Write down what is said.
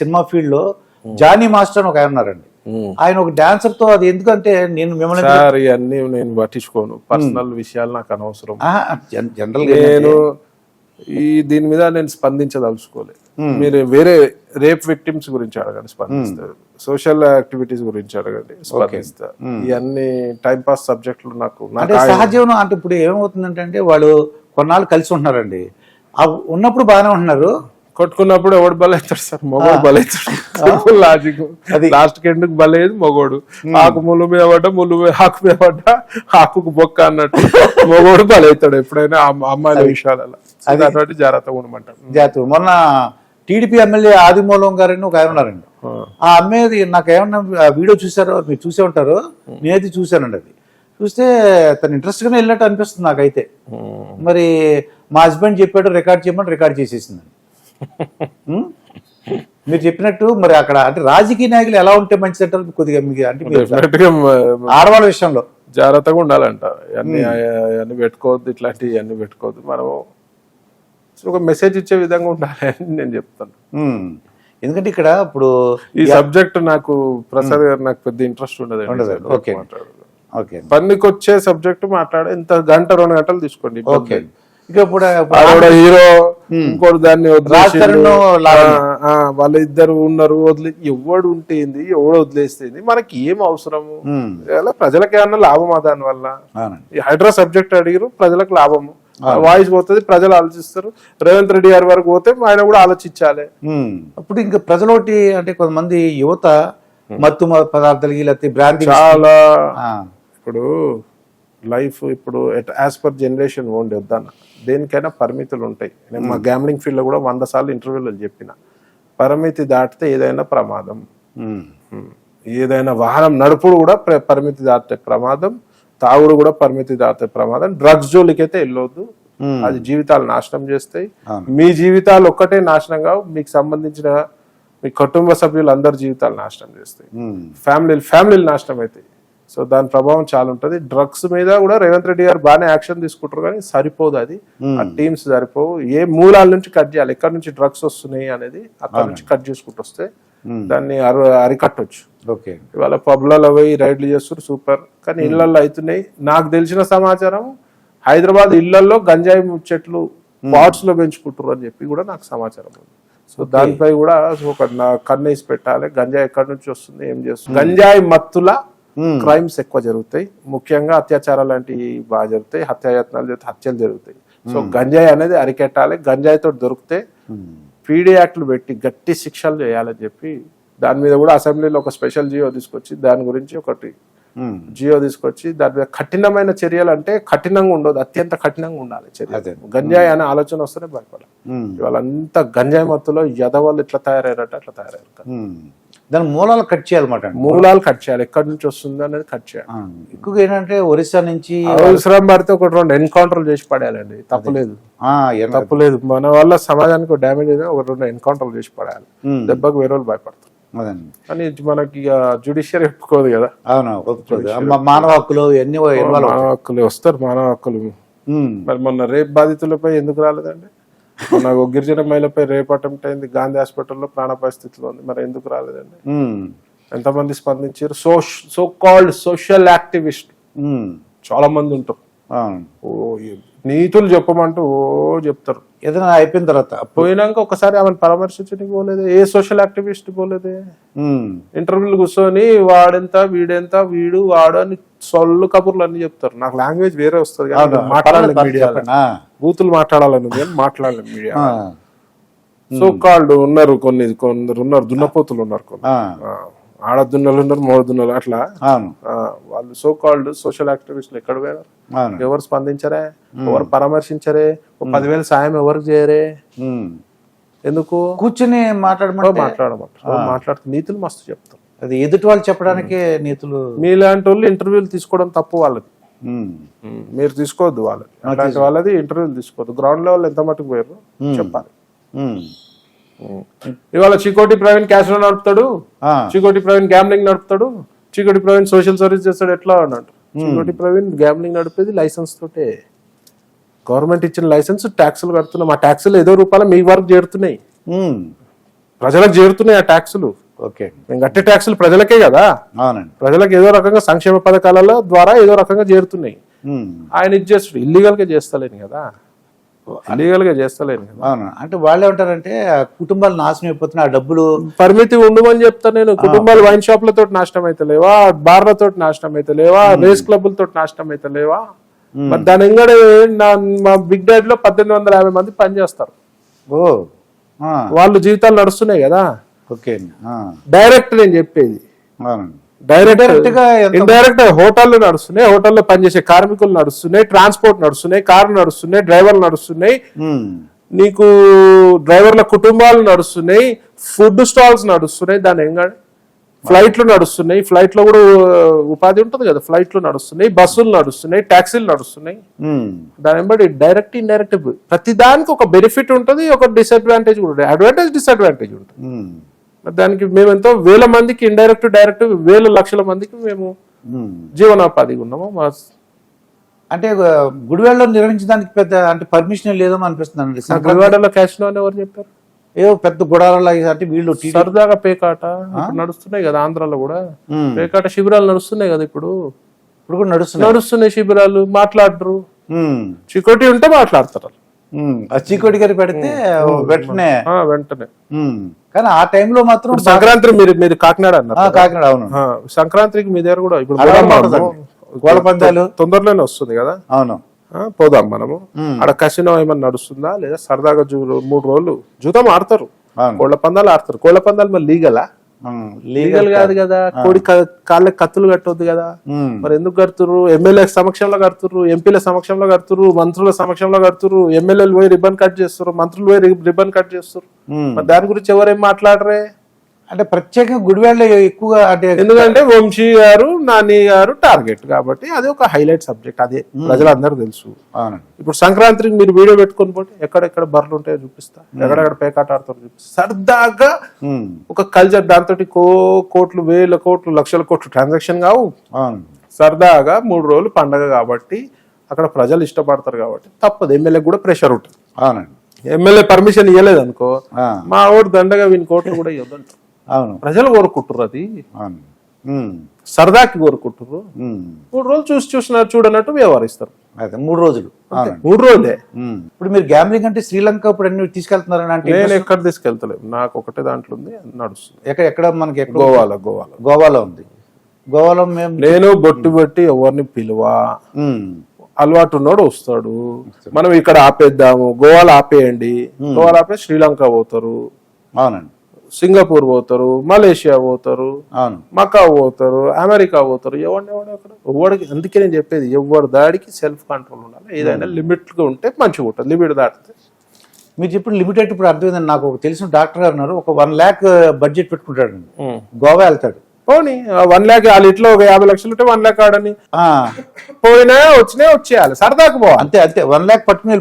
Cinema field లో Johnny master అని ఒక ఆయన ఉన్నారండి. ఆయన ఒక డాన్సర్ తో అది ఎందుకంటే నేను మిమ్మల్ని ఇవన్నీ నేను పట్టించుకోను, పర్సనల్ విషయాలు నాకు అనవసరం. జనరల్ నేను దీని మీద నేను స్పందించదలుచుకోలేదు. మీరు వేరే రేప్ విక్టిమ్స్ గురించి అడగండి, స్పందిస్తారు. సోషల్ యాక్టివిటీస్ గురించి అడగండి, స్పందిస్తారు. ఇవన్నీ టైం పాస్ సబ్జెక్టులు నాకు అంటే సహజీవనం. అంటే ఇప్పుడు ఏమవుతుందంటే వాళ్ళు కొన్నాళ్ళు కలిసి ఉంటున్నారండి, ఉన్నప్పుడు బాగానే ఉంటున్నారు, కొట్టుకున్నప్పుడు ఎవడు బలవుతాడు సార్? మొగోడు బలవుతాడు. లాజిక్ లాస్ట్ కి ఎందుకు బలేదు మొగోడు. ఆకు ముళ్ళు మీద పడ్డా, ముళ్ళు ఆకు మీద పడ్డా, ఆకుకు బొక్క అన్నట్టు మొగోడు బలవుతాడు ఎప్పుడైనా అమ్మాయిల విషయాలలో. అటువంటి జాగ్రత్తగా ఉండమంటారు. జాగ్రత్త. మొన్న టీడీపీ ఎమ్మెల్యే ఆదిమూలం గారని ఒక ఆయన ఉన్నారండి. ఆ అమ్మాయి నాకు ఏమన్నా వీడియో చూసారో, మీరు చూసే ఉంటారు, నేనైతే చూశానండి. అది చూస్తే తను ఇంట్రెస్ట్ గానే వెళ్ళినట్టు అనిపిస్తుంది నాకైతే. మరి మా హస్బెండ్ చెప్పాడు రికార్డ్ చేయమని, రికార్డ్ చేసేసిందండి. మీరు చెప్పినట్టు మరి అక్కడ అంటే రాజకీయ నాయకులు ఎలా ఉంటే మంచిది అంటారు కొద్దిగా మీకు? అంటే ఆడవాళ్ళ విషయంలో జాగ్రత్తగా ఉండాలంట. అన్ని పెట్టుకోవద్దు, ఇట్లాంటివి అన్ని పెట్టుకోవద్దు. మనం ఒక మెసేజ్ ఇచ్చే విధంగా ఉండాలి అని నేను చెప్తాను. ఎందుకంటే ఇక్కడ ఇప్పుడు ఈ సబ్జెక్ట్ నాకు ప్రసాద్ గారు నాకు పెద్ద ఇంట్రెస్ట్ ఉండదు. ఓకే, పనికి వచ్చే సబ్జెక్ట్ మాట్లాడే ఇంత గంట 2 గంటలు తీసుకోండి. ఓకే. ఇక ఇప్పుడు హీరో ఇంకోటి దాన్ని వాళ్ళ ఇద్దరు ఉన్నారు, ఎవడు ఉంటేంది, ఎవడు వదిలేస్తేంది, మనకి ఏం అవసరము? ప్రజలకు ఏమన్నా లాభమా దాని వల్ల? హైడ్రా సబ్జెక్ట్ అడిగారు, ప్రజలకు లాభము, వాయిస్ పోతుంది, ప్రజలు ఆలోచిస్తారు. రేవంత్ రెడ్డి గారి వరకు పోతే ఆయన కూడా ఆలోచించాలి. అప్పుడు ఇంకా ప్రజలోటి అంటే కొంతమంది యువత మత్తు పదార్థాలు లేకపోతే భ్రాంతి చాలా. ఇప్పుడు లైఫ్ ఇప్పుడు యాజ్ పర్ జనరేషన్ ఓన్లీ వద్దన్న, దేనికైనా పరిమితులు ఉంటాయి. నేను మా గ్యామ్లింగ్ ఫీల్డ్ లో కూడా 100 సార్లు ఇంటర్వ్యూలో చెప్పిన, పరిమితి దాటితే ఏదైనా ప్రమాదం. ఏదైనా వాహనం నడుపుడు కూడా పరిమితి దాటితే ప్రమాదం, తాగుడు కూడా పరిమితి దాటితే ప్రమాదం. డ్రగ్స్ జోలికైతే వెళ్ళొద్దు, అది జీవితాలు నాశనం చేస్తాయి. మీ జీవితాలు ఒక్కటే నాశనం కావు, మీకు సంబంధించిన మీ కుటుంబ సభ్యులు అందరి జీవితాలు నాశనం చేస్తాయి, ఫ్యామిలీలు నాశనం అవుతాయి. సో దాని ప్రభావం చాలా ఉంటుంది. డ్రగ్స్ మీద కూడా రేవంత్ రెడ్డి గారు బాగానే యాక్షన్ తీసుకుంటారు, కానీ సరిపోదు. అది ఆ టీమ్స్ సరిపోవు. ఏ మూలాల నుంచి కట్ చేయాలి, ఎక్కడి నుంచి డ్రగ్స్ వస్తున్నాయి అనేది అక్కడ నుంచి కట్ చేసుకుంటూ వస్తే దాన్ని అరికట్టొచ్చు. ఓకే, ఇవాళ పబ్లలో పోయి రైడ్లు చేస్తారు, సూపర్. కానీ ఇళ్లలో అవుతున్నాయి. నాకు తెలిసిన సమాచారం హైదరాబాద్ ఇళ్లలో గంజాయి చెట్లు పాట్స్ లో పెంచుకుంటారు అని చెప్పి కూడా నాకు సమాచారం ఉంది. సో దానిపై కూడా ఒక కన్నేసి పెట్టాలి. గంజాయి ఎక్కడి నుంచి వస్తుంది, ఏం చేస్తుంది. గంజాయి మత్తుల క్రైమ్స్ ఎక్కువ జరుగుతాయి, ముఖ్యంగా అత్యాచారాలు లాంటివి బాగా జరుగుతాయి, హత్యాయత్నాలు జరిగితే హత్యలు జరుగుతాయి. సో గంజాయి అనేది అరికెట్టాలి. గంజాయితో దొరికితే పీడీ యాక్ట్లు పెట్టి గట్టి శిక్షలు చేయాలని చెప్పి దాని మీద కూడా అసెంబ్లీలో ఒక స్పెషల్ జియో తీసుకొచ్చి దాని గురించి ఒకటి జియో తీసుకొచ్చి దాని మీద కఠినమైన చర్యలు, అంటే కఠినంగా ఉండదు, అత్యంత కఠినంగా ఉండాలి చర్య. గంజాయి అనే ఆలోచన వస్తేనే భయపడాలి. వాళ్ళంతా గంజాయి మత్తులో యదవాళ్ళు ఎట్లా తయారయ్యారట అట్లా తయారయ్యారు. దాని మూలాలు కట్ చేయాలన్నమాట. మూలాలు కట్ చేయాలి, ఎక్కడి నుంచి వస్తుంది అనేది కట్ చేయాలి. ఎక్కువగా ఏంటంటే ఒరిస్సా నుంచి అవసరం పడితే 1-2 ఎన్కౌంటర్లు చేసి పడేయాలండి, తప్పులేదు. తప్పులేదు. మన వల్ల సమాజానికి డ్యామేజ్ అయితే 1-2 ఎన్కౌంటర్లు చేసి పడేయాలి. దెబ్బకు వేరే వాళ్ళు భయపడతారు. కానీ మనకి జ్యుడిషియరీ ఒప్పుకోదు కదా. మానవ హక్కులు ఎన్ని మానవ హక్కులు వస్తారు, మానవ హక్కులు. మరి మొన్న రేప్ బాధితులపై ఎందుకు రాలేదండి? నాకు గిరిజన మహిళపై రేప్ అటెంప్ట్ అయింది, గాంధీ హాస్పిటల్లో ప్రాణాపాయ స్థితిలో ఉంది, మరి ఎందుకు రాలేదండి? ఎంతమంది స్పందించారు? సో కాల్డ్ సోషల్ యాక్టివిస్ట్ చాలా మంది ఉంటారు. నీతులు చెప్పమంటూ చెప్తారు. ఏదైనా అయిపోయిన తర్వాత పోయినాక ఒకసారి ఆమెను పరామర్శించడానికి పోలేదే, ఏ సోషల్ యాక్టివిస్ట్ పోలేదే. ఇంటర్వ్యూలు కూర్చొని వాడెంత, వీడెంత, వీడు వాడు అని సొల్లు కబుర్లు అన్ని చెప్తారు. నాకు లాంగ్వేజ్ వేరే వస్తుంది, మాట్లాడాలి మీడియా, బూతులు మాట్లాడాలని మాట్లాడలేదు మీడియా. సో కాల్డ్ ఉన్నారు, కొందరు ఉన్నారు, దున్నపోతులు ఉన్నారు, ఆడ దున్నలు ఉన్నారు, మోడ దున్నలు, అట్లా వాళ్ళు సో కాల్డ్ సోషల్ యాక్టివిస్టులు ఎక్కడ పోయారు? ఎవరు స్పందించరే, ఎవరు పరామర్శించరే, 10,000 సాయం ఎవరికి చేయరే? ఎందుకు? కూర్చుని మాట్లాడుతూ నీతులు మస్తు చెప్తారు. అది ఎదుటి వాళ్ళు చెప్పడానికే నీతులు. మీలాంటి వాళ్ళు ఇంటర్వ్యూలు తీసుకోవడం తప్పు వాళ్ళది, మీరు తీసుకోవద్దు. వాళ్ళది అలాంటి వాళ్ళది ఇంటర్వ్యూలు తీసుకోవద్దు. గ్రౌండ్ లెవెల్ ఎంత మటుకు పోయారు చెప్పాలి. ఇవాళ చికోటి ప్రవీణ్ క్యాసినో నడుపుతాడు, చికోటి ప్రవీణ్ గ్యాంబ్లింగ్ నడుపుతాడు, చికోటి ప్రవీణ్ సోషల్ సర్వీస్ చేస్తాడు, ఎట్లా అన్నట్టు. చికోటి ప్రవీణ్ గ్యాంబ్లింగ్ నడిపేది లైసెన్స్ తోటే. గవర్నమెంట్ ఇచ్చిన లైసెన్స్, ట్యాక్సులు కడుతున్నాం, ఆ ట్యాక్సులు ఏదో రూపాయలు మీ వరకు చేరుతున్నాయి. ప్రజలకు చేరుతున్నాయి ఆ ట్యాక్సులు. ఓకే. మేము కట్టే ట్యాక్సులు ప్రజలకే కదా, అవునండి. ప్రజలకు ఏదో రకంగా సంక్షేమ పథకాల ద్వారా ఏదో రకంగా చేరుతున్నాయి. ఉమ్. ఆయన ఇది చేస్తాడు, ఇల్లీగల్ గా చేస్తలేను కదా, ఇల్లీగల్ గా చేస్తలేను కదా. అవును. అంటే వాళ్ళు ఏమంటారంటే ఆ కుటుంబాలు నాశనం అయిపోతున్నాయి, ఆ డబ్బులు పరిమితి ఉండమని చెప్తా నేను. కుటుంబాలు వైన్ షాప్లతో నాశనం అయితే లేవా, బార్లతో నాశనం అయితే లేవా, రేస్ క్లబ్లతో నాశనం అయితే లేవా. మరి దాని ఎంగడే మా బిగ్ డాడీలో 1850 మంది పనిచేస్తారు. ఓ. ఆ. వాళ్ళు జీవితాలు నడుస్తున్నాయి కదా. ఓకే అండి. ఆ. డైరెక్ట్ నేను చెప్పేది, అవునండి. డైరెక్ట్ గా ఎంత- ఇండైరెక్ట్ హోటళ్లు నడుస్తున్నాయి, హోటల్లో పనిచేసే కార్మికులు నడుస్తున్నాయి, ట్రాన్స్పోర్ట్ నడుస్తున్నాయి, కార్లు నడుస్తున్నాయి, డ్రైవర్లు నడుస్తున్నాయి, ఉమ్. నీకు డ్రైవర్ల కుటుంబాలు నడుస్తున్నాయి, ఫుడ్ స్టాల్స్ నడుస్తున్నాయి, దాని ఎంగ ఫ్లైట్లు నడుస్తున్నాయి, ఫ్లైట్ లో కూడా ఉపాధి ఉంటుంది కదా, ఫ్లైట్లు నడుస్తున్నాయి, బస్సులు నడుస్తున్నాయి, ట్యాక్సీలు నడుస్తున్నాయి. ఉమ్. దాని బట్టి డైరెక్ట్ ఇండైరెక్ట్ ప్రతి దానికి ఒక బెనిఫిట్ ఉంటుంది, ఒక డిసడ్వాంటేజ్ కూడా ఉంటుంది, అడ్వాంటేజ్ డిసడ్వాంటేజ్ ఉంటుంది. ఉమ్. దానికి మేము ఎంతో వేల మందికి ఇండైరెక్ట్ డైరెక్ట్ వేల లక్షల మందికి మేము ఉమ్. జీవనోపాధిగా ఉన్నాము. మా అంటే గుడివాడలో నిర్వహించడానికి పెద్ద అంటే పర్మిషన్ లేదో అనిపిస్తుంది. గుడివాడలో క్యాసినో అని ఎవరు చెప్పారు? ఏవో పెద్ద గుడారాలు అంటే వీళ్ళు సరదాగా పేకాట ఇప్పుడు నడుస్తున్నాయి కదా, ఆంధ్రాలో కూడా పేకాట శిబిరాలు నడుస్తున్నాయి కదా, ఇప్పుడు ఇప్పుడు కూడా నడుస్తున్నాయి. నడుస్తున్నాయి శిబిరాలు. మాట్లాడరు, ఉమ్. చికోటి ఉంటే మాట్లాడతారు. ఉమ్. ఆ చీకోటి గారి పెడితే వెంటనే. వెంటనే. ఉమ్. కానీ ఆ టైంలో మాత్రం ఇప్పుడు సంక్రాంతి మీరు కాకినాడ అన్నారు కదా. కాకినాడ. అవును. సంక్రాంతికి మీ దగ్గర కూడా ఇప్పుడు అలా పోదాం ఉంటుందండి. మనము. కోళ్ళ పందాలు తొందరలోనే వస్తుంది కదా. అవును. పోదాం మనము. ఆడ కసినో ఏమన్నా నడుస్తుందా లేదా సరదాగా 3 రోజులు జూతం ఆడతారు, అవును. కోళ్ల పందాలు ఆడతారు. కోళ్ల పందాలు మరి లీగలా? లీగల్ కాదు కదా. కోడి కాళ్ళకి కత్తులు కట్టొద్దు కదా. ఉమ్. మరి ఎందుకు కడుతుర్రు? ఎమ్మెల్యే సమక్షంలో కడుతుర్రు, ఎంపీల సమక్షంలో కడుతుర్రు, మంత్రుల సమక్షంలో కడుతుర్రు, ఎమ్మెల్యేలు పోయి రిబ్బన్ కట్ చేస్తారు, మంత్రులు పోయి రిబ్బన్ కట్ చేస్తారు. ఉమ్. మరి దాని గురించి ఎవరేం మాట్లాడరే? అంటే ప్రత్యేకంగా గుడివాడలో ఎక్కువగా అంటే ఎందుకంటే వంశీ గారు, నాని గారు టార్గెట్ కాబట్టి అది ఒక హైలైట్ సబ్జెక్ట్, అదే ప్రజలందరూ తెలుసు. అవునండి. ఇప్పుడు సంక్రాంతికి మీరు వీడియో పెట్టుకొని పోతే ఎక్కడెక్కడ బర్రెలు ఉంటాయో చూపిస్తా, ఎక్కడెక్కడ పేకాట ఆడతారో చూపిస్తా. సరదాగా ఉమ్. ఒక కల్చర్, దాంతో కోట్లు, వేల కోట్లు, లక్షల కోట్లు ట్రాన్సాక్షన్ కావు. అవును. సరదాగా 3 రోజులు పండగ కాబట్టి అక్కడ ప్రజలు ఇష్టపడతారు కాబట్టి తప్పదు. ఎమ్మెల్యే కూడా ప్రెషర్ ఉంటుంది. అవునండి. ఎమ్మెల్యే పర్మిషన్ ఇవ్వలేదు అనుకో, ఆ. మా ఓటు దండగా వీని కోట్లు కూడా ఇవ్వదంట. అవును. ప్రజలు కోరుకుంటుర్రు, అది అవును. ఉమ్. సరదాకి కోరుకుంటుర్రు. ఉమ్. 3 రోజులు చూడనట్టు వ్యవహరిస్తారు. అయితే 3 రోజులు. అవునండి. 3 రోజులే. ఉమ్. ఇప్పుడు మీరు గ్యాంబ్లింగ్ అంటే శ్రీలంక ఇప్పుడు అన్ని తీసుకెళ్తున్నారని అంటే నేను ఎక్కడ తీసుకెళ్తలేను, నాకు ఒకటే దాంట్లో ఉంది, నడుస్తుంది. ఎక్కడ మనకి ఎక్కడ గోవాలో గోవాలో ఉంది. గోవాలో మేము నేను బొట్టు పెట్టి ఎవరిని పిలువా, ఉమ్. అలవాటు ఉన్నాడు వస్తాడు. మనం ఇక్కడ ఆపేద్దాము, గోవాలో ఆపేయండి, గోవాలో ఆపే శ్రీలంక పోతారు, అవునండి. సింగపూర్ పోతారు, మలేషియా పోతారు, అవును. మకా పోతారు, అమెరికా పోతారు. ఎవరికి అందుకే నేను చెప్పేది, ఎవరి దాడికి సెల్ఫ్ కంట్రోల్ ఉండాలి. ఏదైనా లిమిట్ గా ఉంటే మంచిగా ఉంటుంది, లిమిట్ దాటితే. మీరు చెప్పిన లిమిటెడ్ ఇప్పుడు అర్థమైందండి. నాకు ఒక తెలిసిన డాక్టర్ గారు ఉన్నారు, ఒక 1 lakh బడ్జెట్ పెట్టుకుంటాడు, గోవా వెళ్తాడు. పోనీ 1 lakh వాళ్ళ ఇంట్లో ఒక 50 లక్షలు ఉంటే 1 lakh ఆడని ఆ. పోయినా వచ్చినాయి వచ్చేయాలి, సరదాకు పోవాలి. అంతే 1 lakh పట్టుకుని